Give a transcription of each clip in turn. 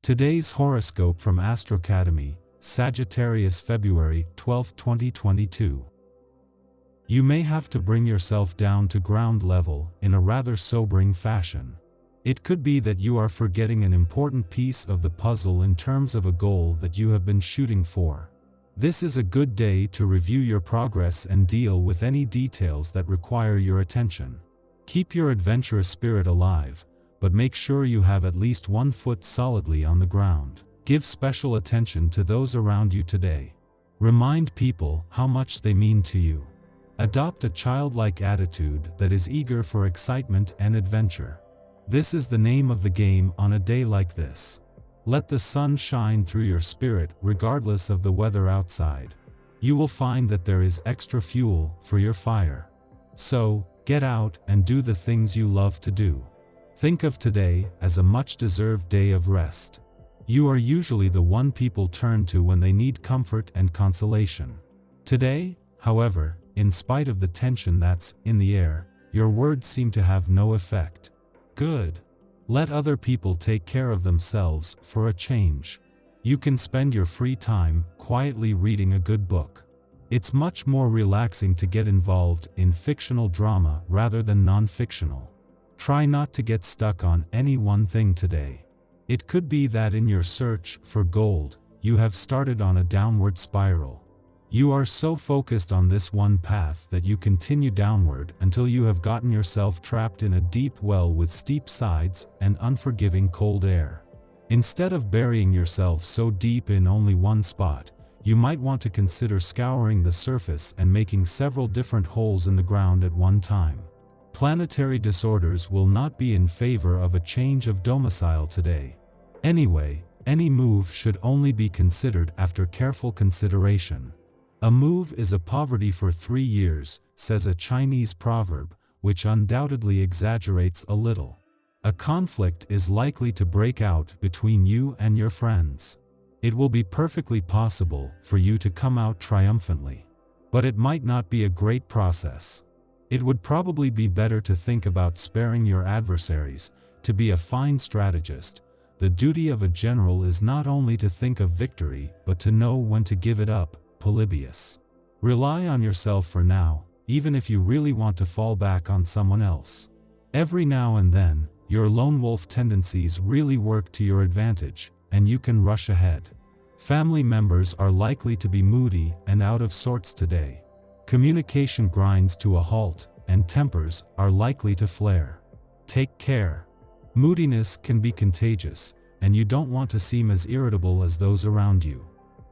Today's horoscope from Astrocademy, Sagittarius February 12, 2022. You may have to bring yourself down to ground level in a rather sobering fashion. It could be that you are forgetting an important piece of the puzzle in terms of a goal that you have been shooting for. This is a good day to review your progress and deal with any details that require your attention. Keep your adventurous spirit alive, but make sure you have at least one foot solidly on the ground. Give special attention to those around you today. Remind people how much they mean to you. Adopt a childlike attitude that is eager for excitement and adventure. This is the name of the game on a day like this. Let the sun shine through your spirit regardless of the weather outside. You will find that there is extra fuel for your fire. So, get out and do the things you love to do. Think of today as a much-deserved day of rest. You are usually the one people turn to when they need comfort and consolation. Today, however, in spite of the tension that's in the air, your words seem to have no effect. Good. Let other people take care of themselves for a change. You can spend your free time quietly reading a good book. It's much more relaxing to get involved in fictional drama rather than non-fictional. Try not to get stuck on any one thing today. It could be that in your search for gold, you have started on a downward spiral. You are so focused on this one path that you continue downward until you have gotten yourself trapped in a deep well with steep sides and unforgiving cold air. Instead of burying yourself so deep in only one spot, you might want to consider scouring the surface and making several different holes in the ground at one time. Planetary disorders will not be in favor of a change of domicile today. Anyway, any move should only be considered after careful consideration. A move is a poverty for 3 years, says a Chinese proverb, which undoubtedly exaggerates a little. A conflict is likely to break out between you and your friends. It will be perfectly possible for you to come out triumphantly. But it might not be a great process. It would probably be better to think about sparing your adversaries. To be a fine strategist, the duty of a general is not only to think of victory, but to know when to give it up. Polybius. Rely on yourself for now, even if you really want to fall back on someone else. Every now and then, your lone wolf tendencies really work to your advantage, and you can rush ahead. Family members are likely to be moody and out of sorts today. Communication grinds to a halt, and tempers are likely to flare. Take care. Moodiness can be contagious, and you don't want to seem as irritable as those around you.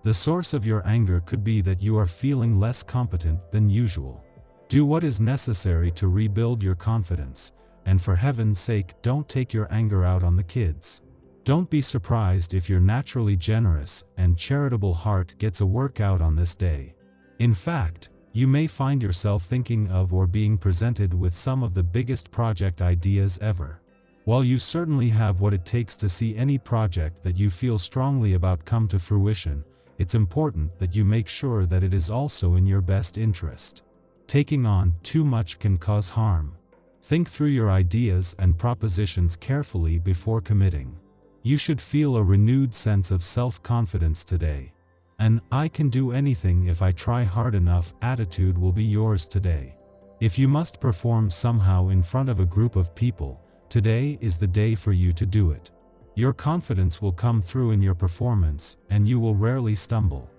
The source of your anger could be that you are feeling less competent than usual. Do what is necessary to rebuild your confidence, and for heaven's sake, don't take your anger out on the kids. Don't be surprised if your naturally generous and charitable heart gets a workout on this day. In fact, you may find yourself thinking of or being presented with some of the biggest project ideas ever. While you certainly have what it takes to see any project that you feel strongly about come to fruition, it's important that you make sure that it is also in your best interest. Taking on too much can cause harm. Think through your ideas and propositions carefully before committing. You should feel a renewed sense of self-confidence today. An "I can do anything if I try hard enough" attitude will be yours today. If you must perform somehow in front of a group of people, today is the day for you to do it. Your confidence will come through in your performance, and you will rarely stumble.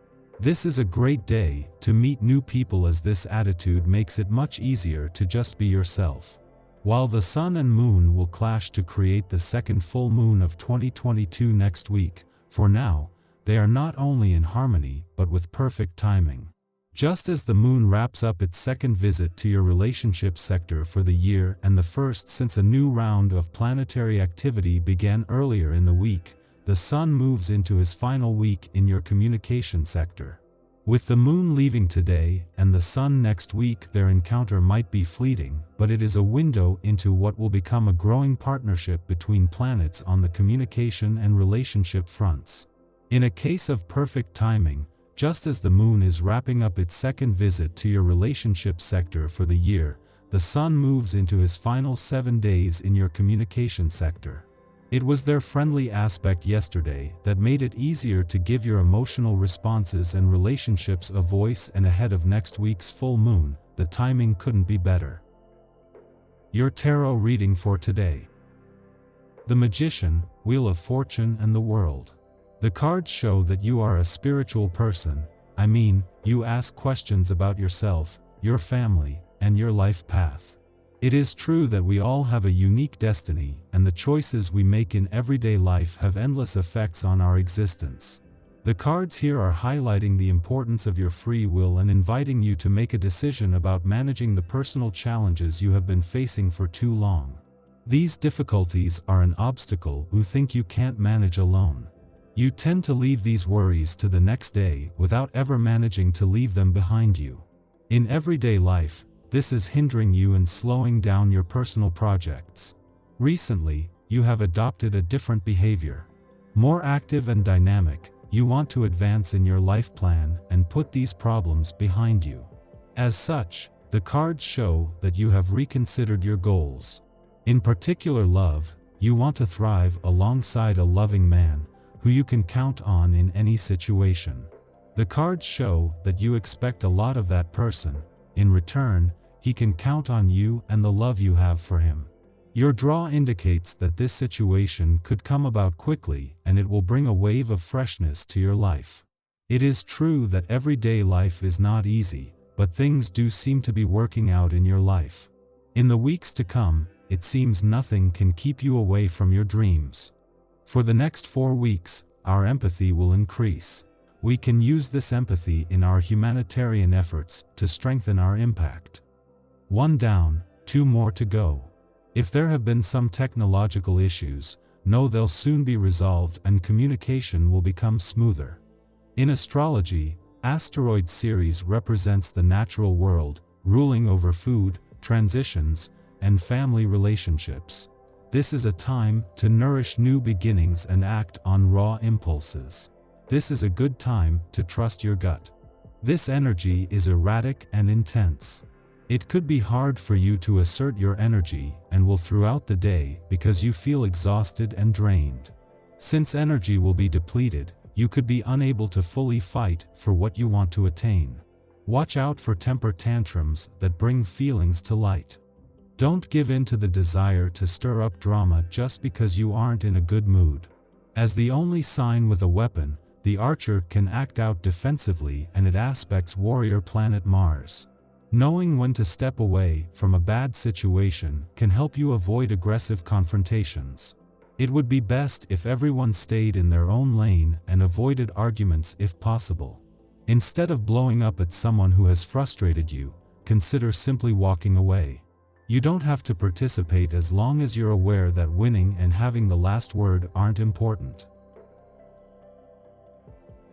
This is a great day to meet new people, as this attitude makes it much easier to just be yourself. While the sun and moon will clash to create the second full moon of 2022 next week, for now, they are not only in harmony but with perfect timing. Just as the moon wraps up its second visit to your relationship sector for the year and the first since a new round of planetary activity began earlier in the week, the sun moves into his final week in your communication sector. With the moon leaving today and the sun next week, their encounter might be fleeting, but it is a window into what will become a growing partnership between planets on the communication and relationship fronts. In a case of perfect timing, just as the moon is wrapping up its second visit to your relationship sector for the year, the sun moves into his final 7 days in your communication sector. It was their friendly aspect yesterday that made it easier to give your emotional responses and relationships a voice, and ahead of next week's full moon, the timing couldn't be better. Your tarot reading for today. The Magician, Wheel of Fortune and the World. The cards show that you are a spiritual person. I mean, you ask questions about yourself, your family, and your life path. It is true that we all have a unique destiny, and the choices we make in everyday life have endless effects on our existence. The cards here are highlighting the importance of your free will and inviting you to make a decision about managing the personal challenges you have been facing for too long. These difficulties are an obstacle you think you can't manage alone. You tend to leave these worries to the next day without ever managing to leave them behind you. In everyday life, this is hindering you and slowing down your personal projects. Recently, you have adopted a different behavior. More active and dynamic, you want to advance in your life plan and put these problems behind you. As such, the cards show that you have reconsidered your goals. In particular love, you want to thrive alongside a loving man, who you can count on in any situation. The cards show that you expect a lot of that person. In return, he can count on you and the love you have for him. Your draw indicates that this situation could come about quickly, and it will bring a wave of freshness to your life. It is true that everyday life is not easy, but things do seem to be working out in your life. In the weeks to come, it seems nothing can keep you away from your dreams. For the next 4 weeks, our empathy will increase. We can use this empathy in our humanitarian efforts to strengthen our impact. 1 down, 2 more to go. If there have been some technological issues, know they'll soon be resolved and communication will become smoother. In astrology, asteroid series represents the natural world, ruling over food, transitions, and family relationships. This is a time to nourish new beginnings and act on raw impulses. This is a good time to trust your gut. This energy is erratic and intense. It could be hard for you to assert your energy and will throughout the day because you feel exhausted and drained. Since energy will be depleted, you could be unable to fully fight for what you want to attain. Watch out for temper tantrums that bring feelings to light. Don't give in to the desire to stir up drama just because you aren't in a good mood. As the only sign with a weapon, the Archer can act out defensively, and it aspects warrior planet Mars. Knowing when to step away from a bad situation can help you avoid aggressive confrontations. It would be best if everyone stayed in their own lane and avoided arguments if possible. Instead of blowing up at someone who has frustrated you, consider simply walking away. You don't have to participate as long as you're aware that winning and having the last word aren't important.